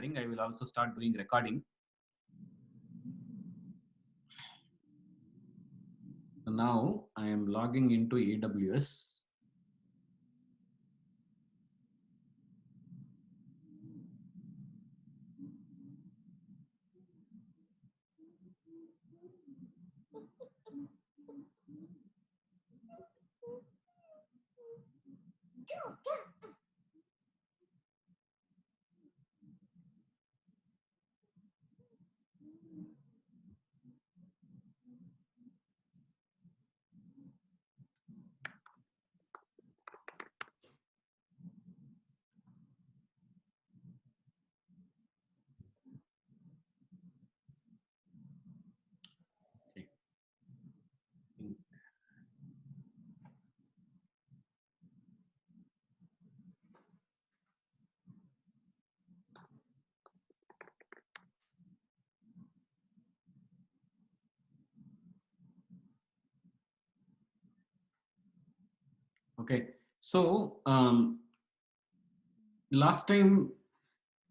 sharing. I will also start doing recording. So now I am logging into AWS. Okay, so last time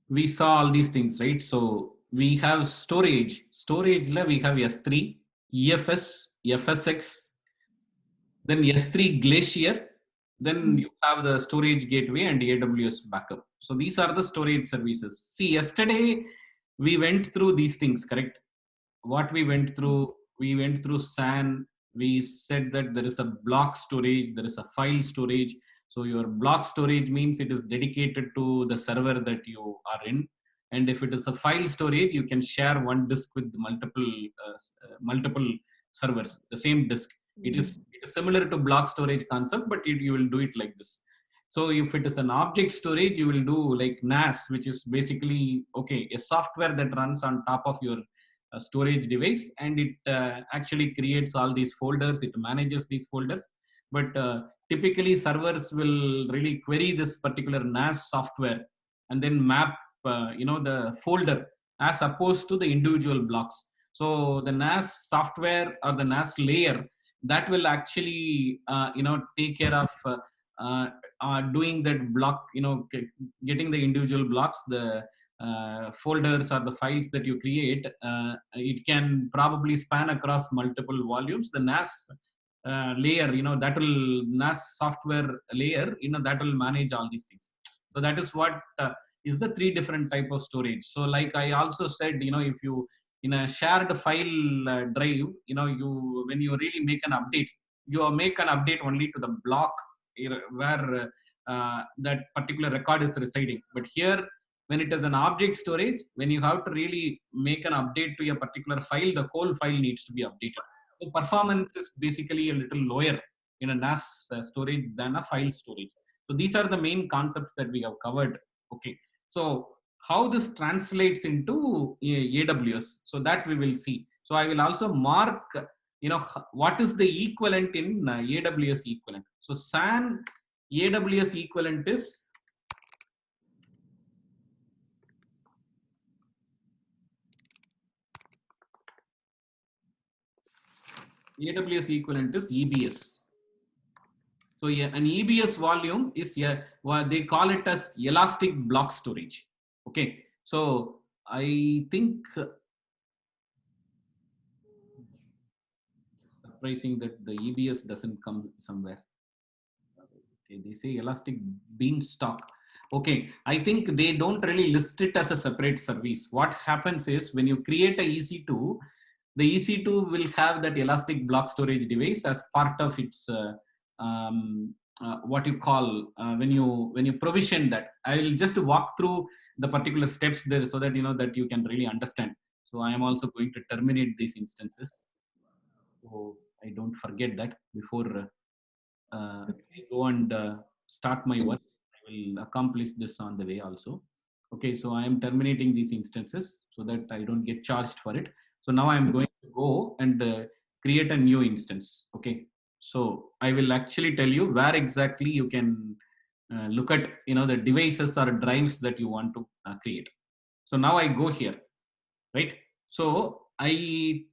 we saw all these things, right? So we have storage. Storage la we have S3, EFS, FSX, then S3 Glacier, then you have the storage gateway and AWS backup. So these are the storage services. See, yesterday we went through these things, correct? What we went through SAN. We said that there is a block storage, there is a file storage. So your block storage means it is dedicated to the server that you are in, and if it is a file storage, you can share one disk with multiple servers, the same disk. It is similar to block storage concept, but you will do it like this. So if it is an object storage, you will do like NAS, which is basically a software that runs on top of your storage device, and it actually creates all these folders, it manages these folders. But typically servers will really query this particular NAS software and then map the folder as opposed to the individual blocks. So the NAS software or the NAS layer that will actually take care of doing that block, getting the individual blocks, the folders or the files that you create. It can probably span across multiple volumes. The NAS layer, that will NAS software layer, that will manage all these things. So that is what is the three different type of storage. So like I also said, if you in a shared file drive, you when you really make an update, you make an update only to the block where that particular record is residing. But here, when it is an object storage, when you have to really make an update to a particular file, the whole file needs to be updated. So performance is basically a little lower in a NAS storage than a file storage. So these are the main concepts that we have covered. Okay, so how this translates into AWS, so that we will see. So I will also mark, what is the equivalent in AWS equivalent. So SAN AWS equivalent is AWS equivalent is EBS. So yeah, an EBS volume is they call it as elastic block storage. Okay, so I think surprising that the EBS doesn't come somewhere. Okay, they say elastic beanstalk. Okay, I think they don't really list it as a separate service. What happens is when you create a EC2, the EC2 will have that elastic block storage device as part of its what you call when you provision that. I will just walk through the particular steps there so that that you can really understand. So I am also going to terminate these instances, so I don't forget that before I go and start my work. I will accomplish this on the way also. Okay, so I am terminating these instances so that I don't get charged for it. So now I'm going to go and create a new instance. Okay, so I will actually tell you where exactly you can look at the devices or drives that you want to create. So now I go here, right? So I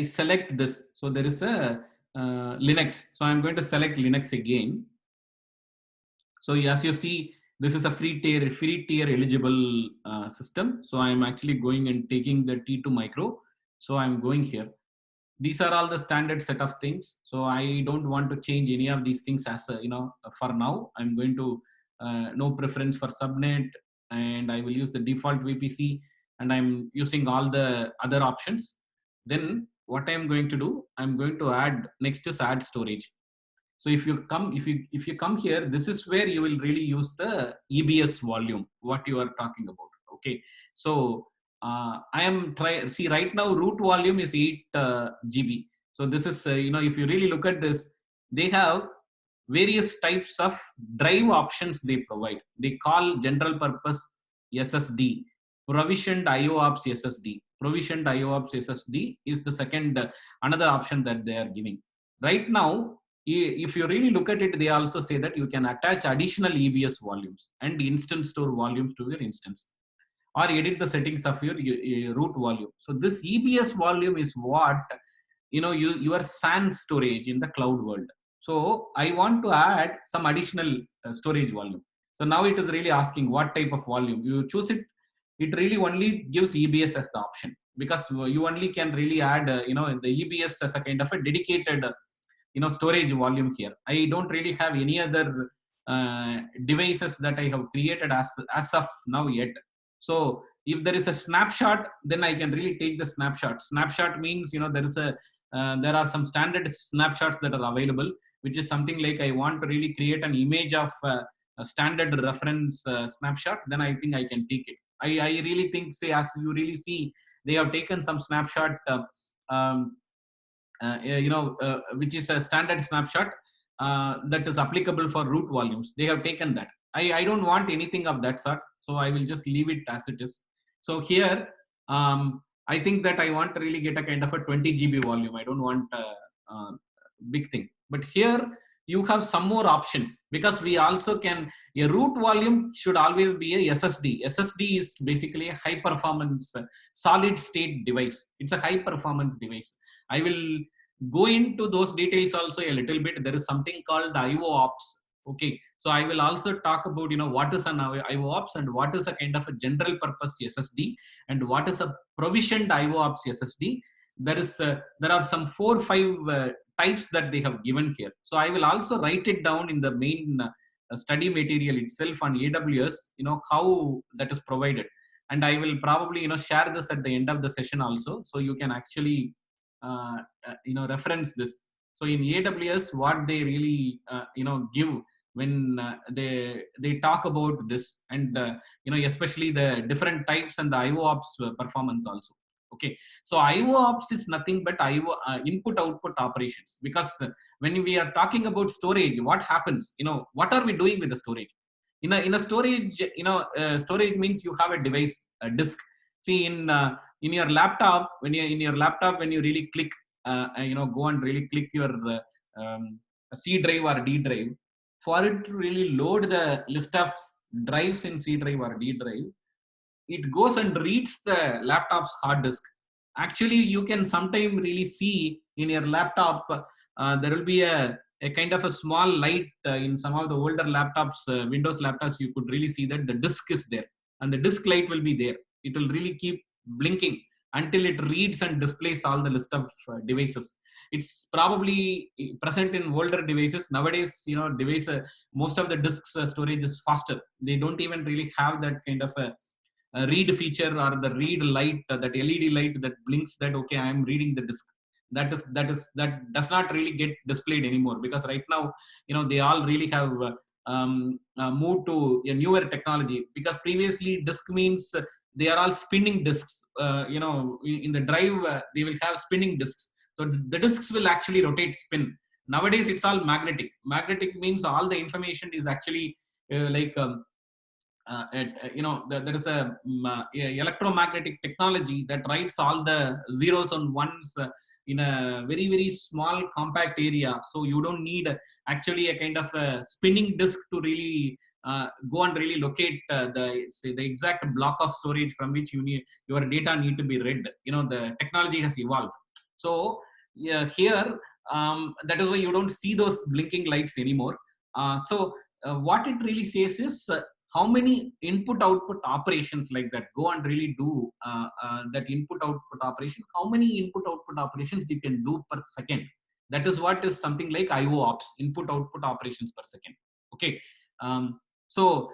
select this. So there is a Linux. So I'm going to select Linux again. So as you see, This is a free tier eligible system. So I'm actually going and taking the T2 micro. So I'm going here. These are all the standard set of things. So I don't want to change any of these things as a, for now. I'm going to no preference for subnet, and I will use the default VPC, and I'm using all the other options. Then what I'm going to do, I'm going to add, next is add storage. So if you come here, this is where you will really use the EBS volume, what you are talking about. Okay. So I am see right now root volume is 8 GB. So this is if you really look at this, they have various types of drive options they provide. They call general purpose SSD, provisioned IOPS SSD. Provisioned IOPS SSD is the second another option that they are giving. Right now, if you really look at it, they also say that you can attach additional EBS volumes and instant store volumes to your instance, or edit the settings of your root volume. So this EBS volume is what your SAN storage in the cloud world. So I want to add some additional storage volume. So now it is really asking what type of volume you choose it. It really only gives EBS as the option, because you only can really add the EBS as a kind of a dedicated storage volume here. I don't really have any other devices that I have created as of now yet. So if there is a snapshot, then I can really take the snapshot. Snapshot means there are some standard snapshots that are available, which is something like I want to really create an image of a standard reference snapshot. Then I think I can take it. I really think, say, as you really see, they have taken some snapshot um, which is a standard snapshot that is applicable for root volumes. They have taken that. I don't want anything of that sort, so I will just leave it as it is. So here, I think that I want to really get a kind of a 20 GB volume. I don't want a big thing. But here you have some more options, because we also can, a root volume should always be a SSD. SSD is basically a high performance solid state device. It's a high performance device. I will go into those details also a little bit. There is something called IOPS. Okay, so I will also talk about what is an IOPS and what is a kind of a general purpose SSD and what is a provisioned IOPS SSD. There are some 4 or 5 types that they have given here. So I will also write it down in the main study material itself on AWS. How that is provided, and I will probably share this at the end of the session also, so you can actually reference this. So in AWS, what they really give when they talk about this, and especially the different types and the IOPS performance also. Okay, so IOPS is nothing but input output operations, because when we are talking about storage, what happens? What are we doing with the storage? In a storage, storage means you have a device, a disk. See, in your laptop, when you really click, go and really click your C drive or D drive, for it to really load the list of drives in C drive or D drive, it goes and reads the laptop's hard disk. Actually, you can sometime really see in your laptop, there will be a kind of a small light in some of the older laptops, Windows laptops. You could really see that the disk is there, and the disk light will be there. It will really keep blinking until it reads and displays all the list of devices. It's probably present in older devices. Nowadays, most of the disks storage is faster. They don't even really have that kind of a read feature, or the read light, that LED light that blinks that okay, I am reading the disk. That does not really get displayed anymore, because right now they all really have moved to a newer technology. Because previously disk means they are all spinning disks. In the drive, they will have spinning disks, so the disks will actually rotate, spin. Nowadays it's all magnetic. Magnetic means all the information is actually there is a electromagnetic technology that writes all the zeros and ones in a very, very small compact area. So you don't need actually a kind of a spinning disk to really go and really locate the exact block of storage from which your data need to be read. The technology has evolved. So here, that is why you don't see those blinking lights anymore. So what it really says is how many input output operations like that go and really do that input output operation, how many input output operations you can do per second. That is what is something like IO ops, input output operations per second. Okay. So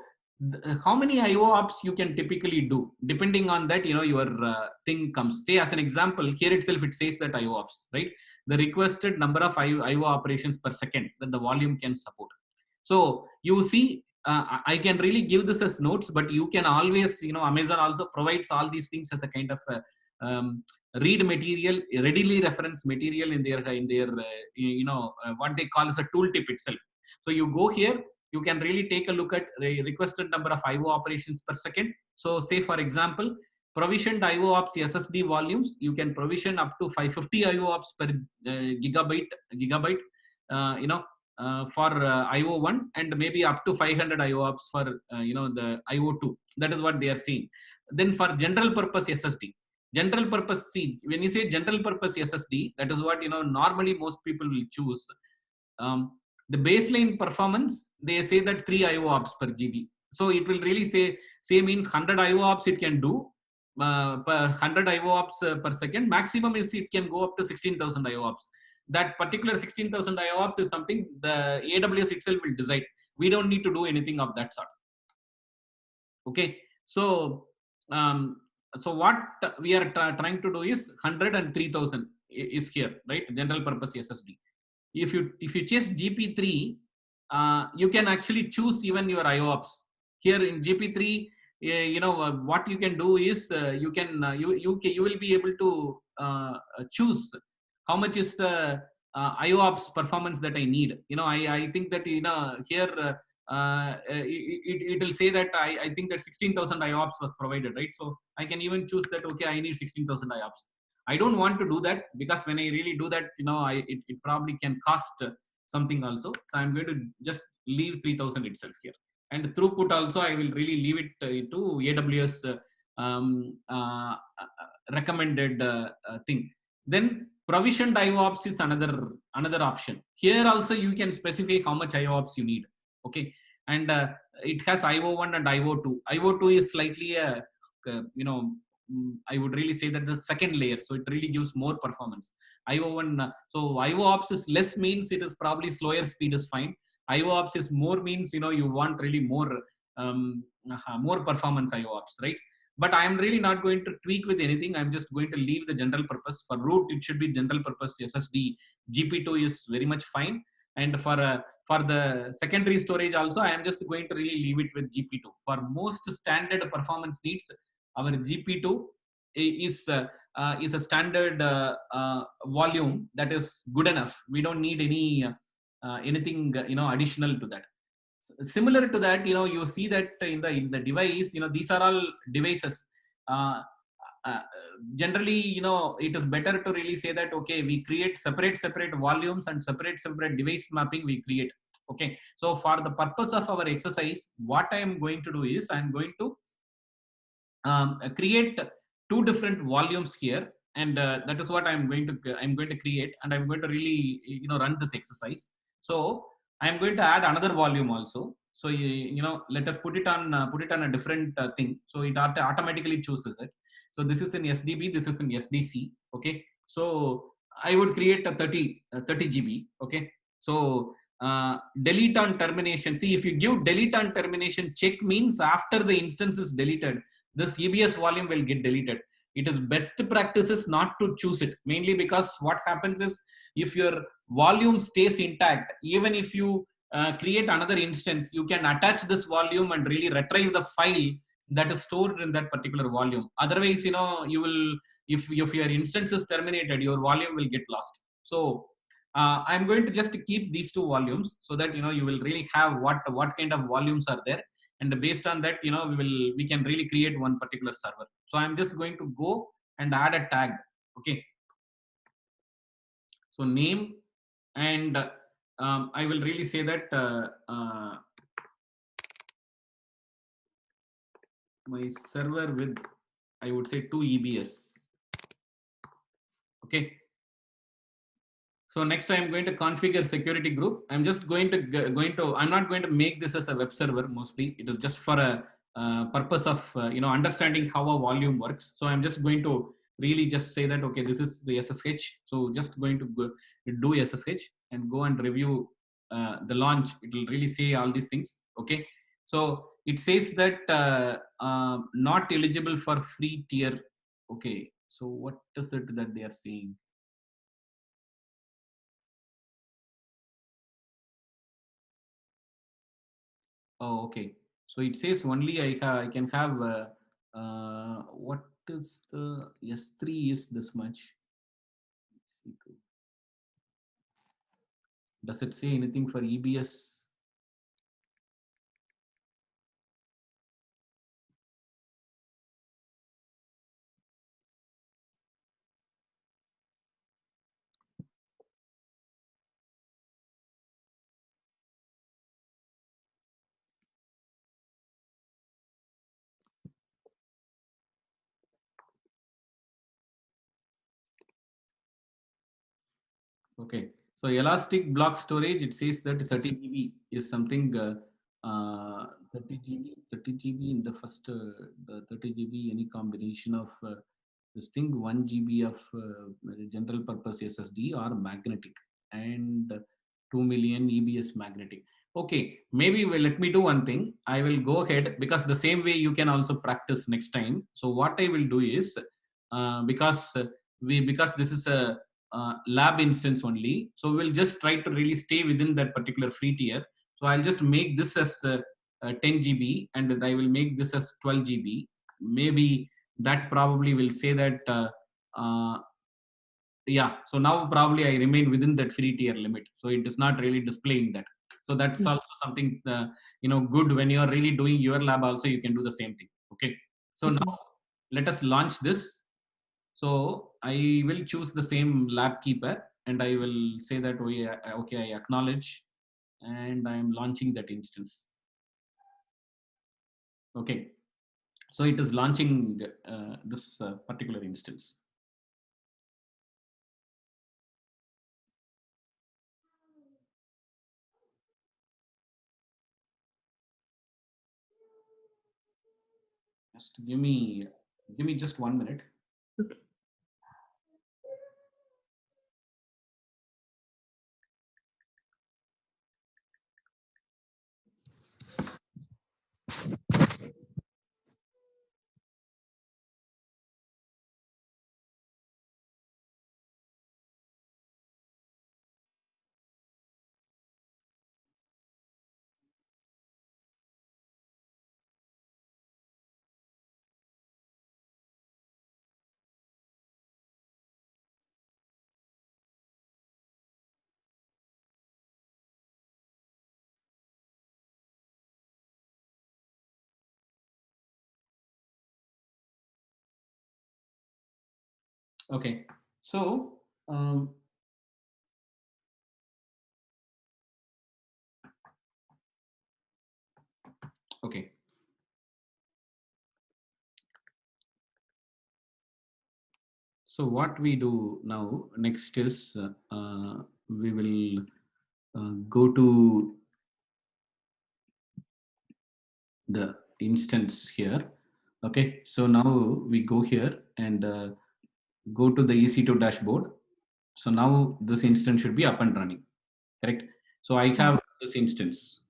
how many IO ops you can typically do, depending on that, your thing comes. Say as an example, here itself it says that IO ops, right? The requested number of IO operations per second that the volume can support. So you see, I can really give this as notes, but you can always, Amazon also provides all these things as a kind of read material, readily reference material in their what they call as a tooltip itself. So you go here, you can really take a look at the requested number of IO operations per second. So say for example, provisioned IO ops SSD volumes, you can provision up to 550 IO ops per gigabyte, for IO1, and maybe up to 500 IO ops for the IO2. That is what they are seeing. Then for general purpose SSD, general purpose, see, when you say general purpose SSD, that is what normally most people will choose. The baseline performance, they say that 3 IO ops per GB. So it will really say means 100 IO ops it can do per 100 IO ops per second. Maximum is it can go up to 16,000 IO ops. That particular 16,000 IO ops is something the AWS itself will decide. We don't need to do anything of that sort. Okay. So so what we are trying to do is 100 and 3,000 is here, right? General purpose SSD. If you chase GP3, you can actually choose even your IOPS. Here in GP3, what you can do is you can you will be able to choose how much is the IOPS performance that I need. I think that here it will say that I think that 16,000 IOPS was provided, right? So I can even choose that, okay, I need 16,000 IOPS. I don't want to do that, because when I really do that, it probably can cost something also. So I'm going to just leave 3,000 itself here. And throughput also, I will really leave it to AWS recommended thing. Then provisioned IOPS is another option. Here also you can specify how much IOPS you need. Okay, and it has IO1 and IO2. IO2 is slightly I would really say that the second layer, so it really gives more performance. IO1, so IOOps is less means it is probably slower speed is fine. IOOps is more means you want really more performance IOOps, right? But I am really not going to tweak with anything. I'm just going to leave the general purpose. For root, it should be general purpose SSD. GP2 is very much fine, and for the secondary storage also, I am just going to really leave it with GP2. For most standard performance needs, our GP2 is a standard volume that is good enough. We don't need anything additional to that. Similar to that, you see that in the device, these are all devices. Uh, Generally, it is better to really say that, okay, we create separate volumes and separate device mapping we create. Okay, so for the purpose of our exercise, what I am going to do is I am going to create two different volumes here, and that is what I'm going to create, and I'm going to really run this exercise. So I'm going to add another volume also. So let us put it on a different thing. So it automatically chooses it. So this is in SDB, this is in SDC. Okay, so I would create a 30 GB. Okay, so delete on termination. See, if you give delete on termination check, means after the instance is deleted, this EBS volume will get deleted. It is best practices not to choose it, mainly because what happens is, if your volume stays intact, even if you create another instance, you can attach this volume and really retrieve the file that is stored in that particular volume. Otherwise, you will, if your instance is terminated, your volume will get lost. So I'm going to just keep these two volumes, so that you will really have what kind of volumes are there, and based on that, we can really create one particular server. So I'm just going to go and add a tag. Okay, so name, and I will really say that my server with, I would say, 2 EBS. Okay, So next I'm going to configure security group. I'm just I'm not going to make this as a web server mostly. It is just for a purpose of understanding how a volume works. So I'm just going to really just say that okay, this is the SSH. So just going to do SSH and go and review the launch. It will really say all these things. Okay, so it says that not eligible for free tier. Okay, so what is it that they are saying? Oh, okay. So it says only I can have what is the S3 is this much. C2. Does it say anything for EBS? Okay. So elastic block storage, it says that 30 GB is something 30 GB, 30 GB in the first the 30 GB any combination of this thing 1 GB of general purpose SSD or magnetic and 2 million EBS magnetic. Okay, maybe let me do one thing. I will go ahead because the same way you can also practice next time. So what I will do is because this is a lab instance only. So we'll just try to really stay within that particular free tier. So I'll just make this as 10 GB and then I will make this as 12 GB. Maybe that probably will say that, yeah, so now probably I remain within that free tier limit. So it is not really displaying that. So that's also something, good when you are really doing your lab also, you can do the same thing. Okay. So now let us launch this. So I will choose the same lab keeper and I will say that okay, I acknowledge and I am launching that instance. Okay. So it is launching this particular instance. Just give me just 1 minute. Okay. So okay. So what we do now next is we will go to the instance here. Okay, so now we go here and go to the EC2 dashboard. So now this instance should be up and running, correct? So I have this instance.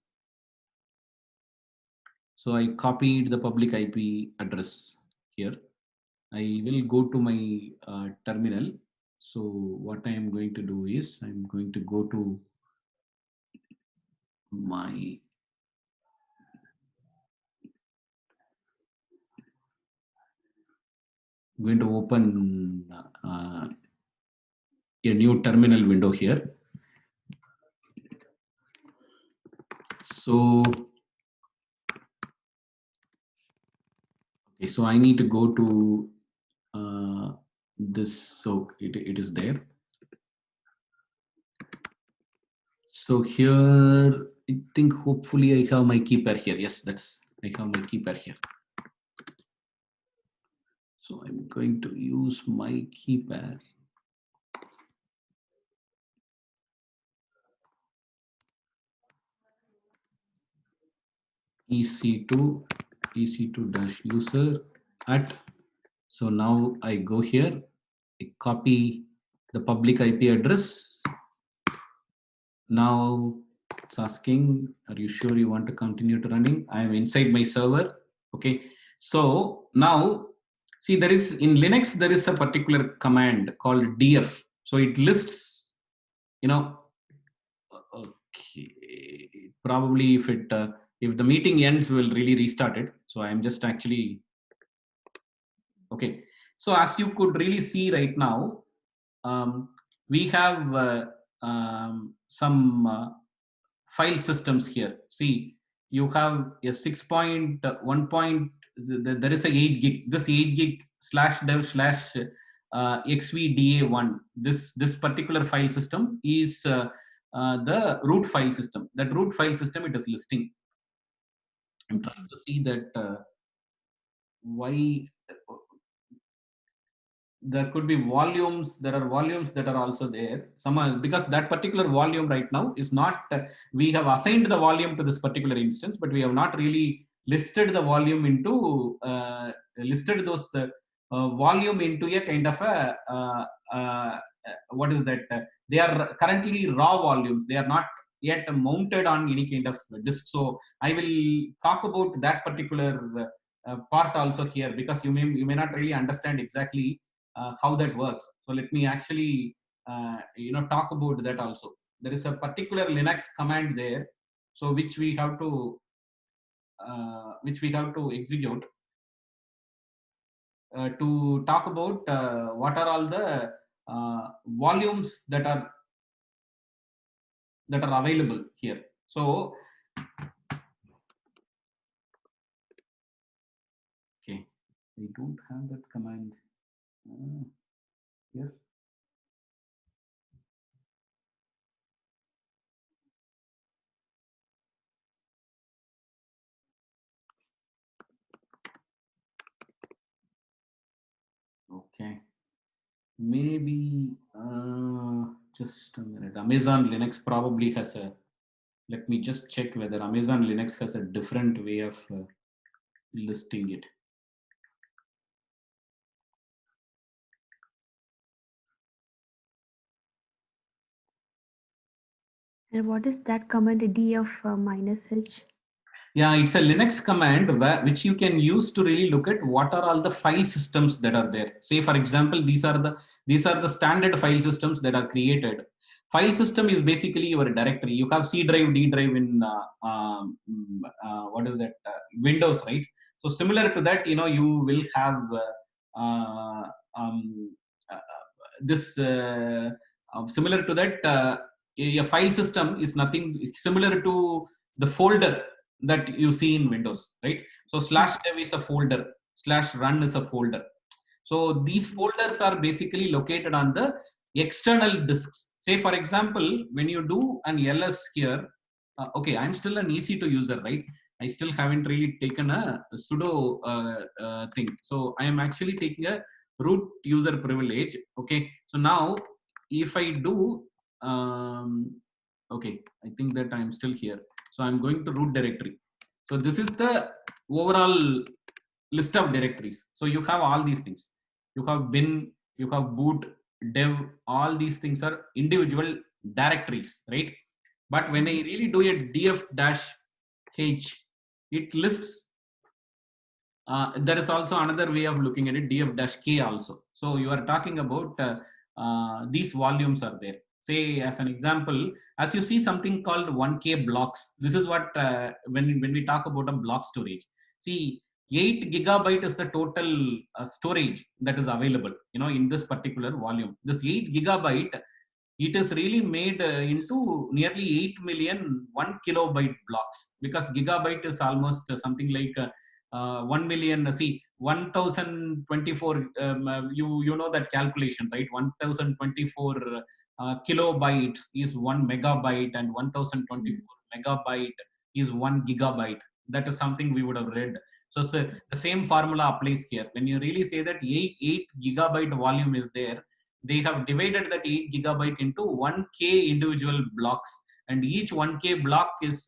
So I copied the public IP address here. I will go to my terminal. So what I am going to do is I'm going to go to my going to open a new terminal window here. So, okay, so I need to go to this. So it is there. So here, I think hopefully I have my key pair here. Yes, I have my key pair here. So I'm going to use my key pair. ec2 dash user at. So now I go here, I copy the public IP address. Now it's asking, are you sure you want to continue to running? I am inside my server. Okay. So now see, there is in Linux, there is a particular command called df. So it lists, okay, probably if the meeting ends, we'll really restart it. So I'm just actually, okay. So as you could really see right now, we have some file systems here. See, you have a 6.1 point, there is a 8 gig, this 8 gig slash dev slash xvda1. This particular file system is the root file system. That root file system, it is listing. I'm trying to see that why there could be volumes. There are volumes that are also there. Some are, because that particular volume right now is not, we have assigned the volume to this particular instance, but we have not really listed the volume into, listed those volume into a kind of a, what is that? They are currently raw volumes. They are not yet mounted on any kind of disk. So I will talk about that particular part also here, because you may not really understand exactly how that works. So let me actually talk about that also. There is a particular Linux command there, so which we have to execute to talk about what are all the volumes that are available here. So okay, I don't have that command here. Okay, maybe just a minute. Amazon Linux probably has a, let me just check whether Amazon Linux has a different way of listing it. And what is that command df -h? Yeah, it's a Linux command which you can use to really look at what are all the file systems that are there. Say, for example, these are the standard file systems that are created. File system is basically your directory. You have C drive, D drive in what is that? Windows, right? So similar to that, you will have uh, um, this similar to that. A file system is nothing similar to the folder that you see in Windows, right? So slash dev is a folder, slash run is a folder. So these folders are basically located on the external disks. Say, for example, when you do an ls here, okay, I'm still an EC2 user, right? I still haven't really taken a sudo thing. So I am actually taking a root user privilege. Okay, so now if I do, okay, I think that I'm still here. So I'm going to root directory. So this is the overall list of directories. So you have all these things. You have bin, you have boot, dev, all these things are individual directories, right? But when I really do a df dash h, it lists. There is also another way of looking at it, df dash k also. So you are talking about these volumes are there. Say, as an example, as you see something called 1k blocks. This is what when we talk about a block storage. See, 8 gigabyte is the total storage that is available, in this particular volume. This 8 gigabyte, it is really made into nearly 8 million 1 kilobyte blocks, because gigabyte is almost something like 1 million. See, 1024, you know that calculation, right? 1024 kilobytes is 1 megabyte, and 1024 megabyte is 1 gigabyte. That is something we would have read. So the same formula applies here. When you really say that 8 gigabyte volume is there, they have divided that 8 gigabyte into 1k individual blocks, and each 1K block is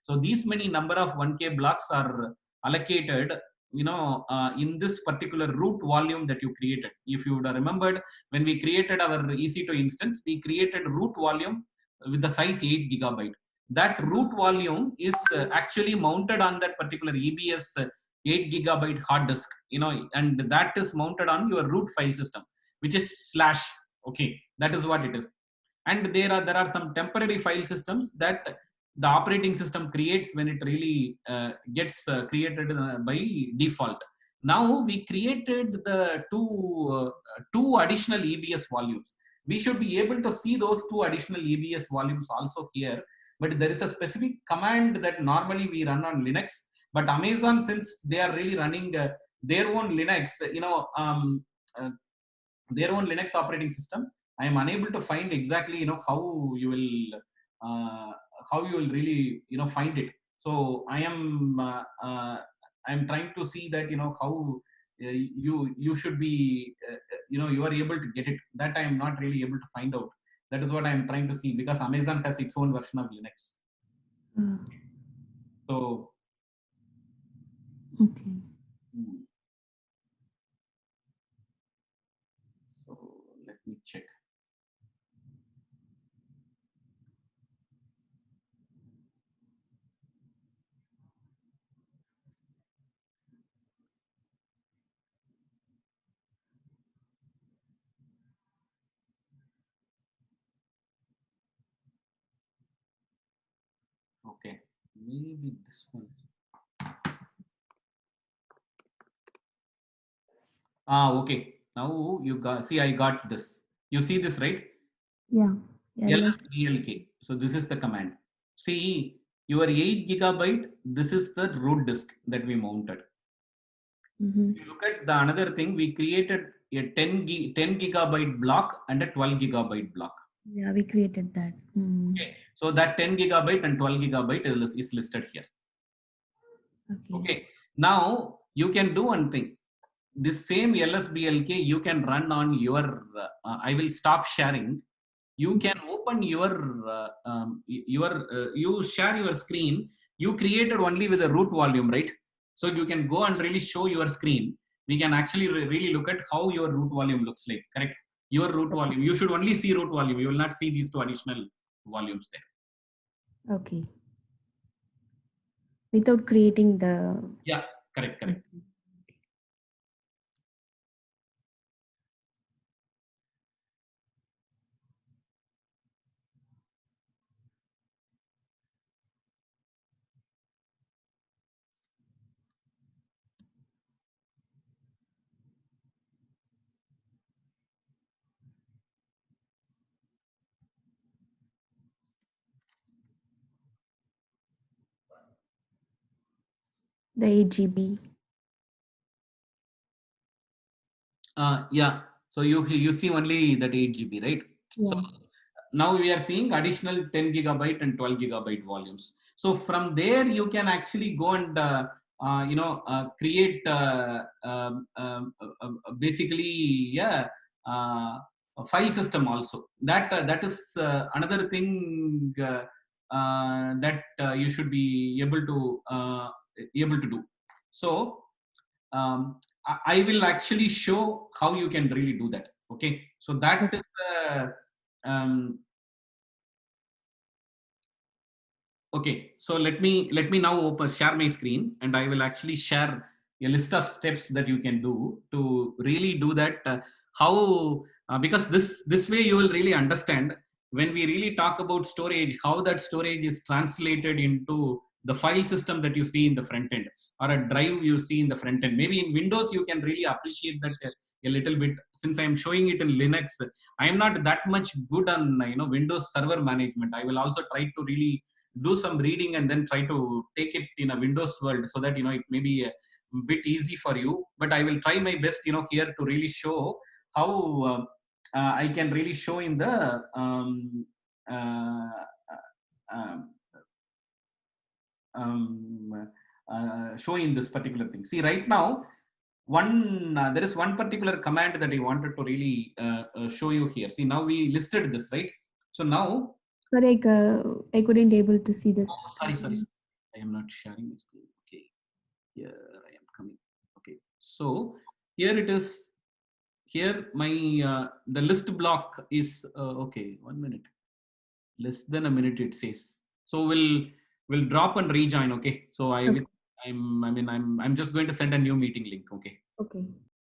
so these many number of 1K blocks are allocated, in this particular root volume that you created. If you would have remembered, when we created our EC2 instance, we created root volume with the size 8 gigabyte. That root volume is actually mounted on that particular EBS 8 gigabyte hard disk, and that is mounted on your root file system, which is slash. Okay, that is what it is. And there are some temporary file systems that the operating system creates when it really gets created by default. Now we created the two additional EBS volumes. We should be able to see those two additional EBS volumes also here, but there is a specific command that normally we run on Linux, but Amazon, since they are really running their own Linux, uh, their own Linux operating system, I am unable to find exactly uh, how you will really find it. So I am trying to see that how you should be you are able to get it. That I am not really able to find out. That is what I am trying to see, because Amazon has its own version of Linux. So Okay. so let me check. Okay, maybe this one. Okay. Now you got, see, I got this. You see this, right? Yeah. LS. LSBLK. So this is the command. See, your 8 gigabyte, this is the root disk that we mounted. Mm-hmm. If you look at the another thing, we created a 10 gigabyte block and a 12 gigabyte block. Yeah, we created that. Okay. So that 10 gigabyte and 12 gigabyte is listed here. Okay. Now you can do one thing. This same LSBLK you can run on your, I will stop sharing. You can open you share your screen. You created only with a root volume, right? So you can go and really show your screen. We can actually really look at how your root volume looks like, correct? Your root volume, you should only see root volume. You will not see these two additional volumes there. Okay. Without creating the. Yeah, correct. The 8 GB. Yeah. So you see only that 8 GB, right? Yeah. So now we are seeing additional 10 gigabyte and 12 gigabyte volumes. So from there you can actually go and create basically, yeah, a file system also. That is another thing that you should be able to do. So I will actually show how you can really do that. Okay, so that is um, okay. So let me now share my screen, and I will actually share a list of steps that you can do to really do that. How because this way you will really understand when we really talk about storage, how that storage is translated into the file system that you see in the front end, or a drive you see in the front end. Maybe in Windows you can really appreciate that a little bit. Since I am showing it in Linux, I am not that much good on Windows server management. I will also try to really do some reading and then try to take it in a Windows world, so that it may be a bit easy for you. But I will try my best here to really show how I can really show in the uh, um, show in this particular thing. See, right now there is one particular command that I wanted to really show you here. See, now we listed this, right? So now Sorry, I couldn't able to see this. Oh, sorry. I am not sharing my screen. Okay, here I am coming. Okay, so here it is. Here my the list block is okay. 1 minute, less than a minute it says. So we'll drop and rejoin. Okay, so I Okay. will. I'm. I mean, I'm just going to send a new meeting link. Okay. Okay.